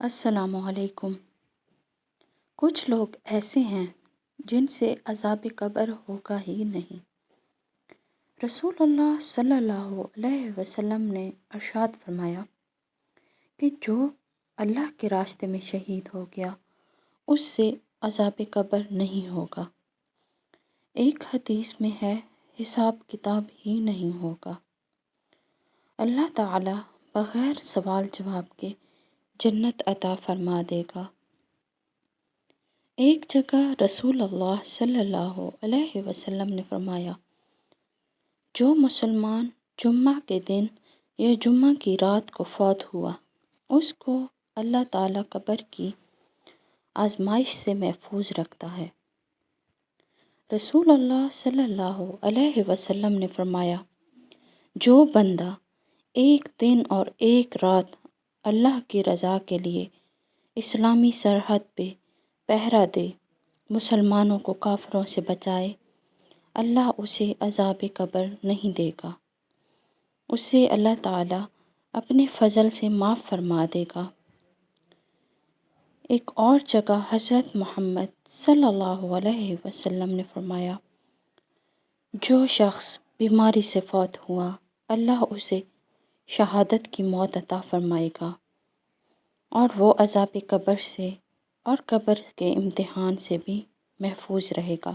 السلام علیکم۔ کچھ لوگ ایسے ہیں جن سے عذاب قبر ہوگا ہی نہیں۔ رسول اللہ صلی اللہ علیہ وسلم نے ارشاد فرمایا کہ جو اللہ کے راستے میں شہید ہو گیا اس سے عذاب قبر نہیں ہوگا۔ ایک حدیث میں ہے حساب کتاب ہی نہیں ہوگا۔ اللہ تعالی بغیر سوال جواب کے جنت عطا فرما دے گا۔ ایک جگہ رسول اللہ صلی اللہ علیہ وسلم نے فرمایا، جو مسلمان جمعہ کے دن یا جمعہ کی رات کو فوت ہوا اس کو اللہ تعالیٰ قبر کی آزمائش سے محفوظ رکھتا ہے۔ رسول اللہ صلی اللہ علیہ وسلم نے فرمایا، جو بندہ ایک دن اور ایک رات اللہ کی رضا کے لیے اسلامی سرحد پہ پہرا دے، مسلمانوں کو کافروں سے بچائے، اللہ اسے عذاب قبر نہیں دے گا، اسے اللہ تعالیٰ اپنے فضل سے معاف فرما دے گا۔ ایک اور جگہ حضرت محمد صلی اللہ علیہ وسلم نے فرمایا، جو شخص بیماری سے فوت ہوا اللہ اسے شہادت کی موت عطا فرمائے گا اور وہ عذاب قبر سے اور قبر کے امتحان سے بھی محفوظ رہے گا۔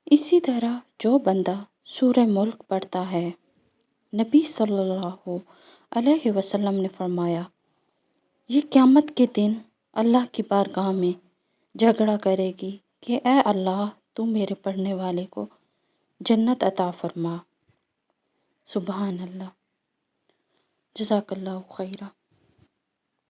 اسی طرح جو بندہ سورہ ملک پڑھتا ہے، نبی صلی اللہ علیہ وسلم نے فرمایا، یہ قیامت کے دن اللہ کی بارگاہ میں جھگڑا کرے گی کہ اے اللہ تو میرے پڑھنے والے کو جنت عطا فرما۔ سبحان اللہ۔ جزاک اللہ خیرہ۔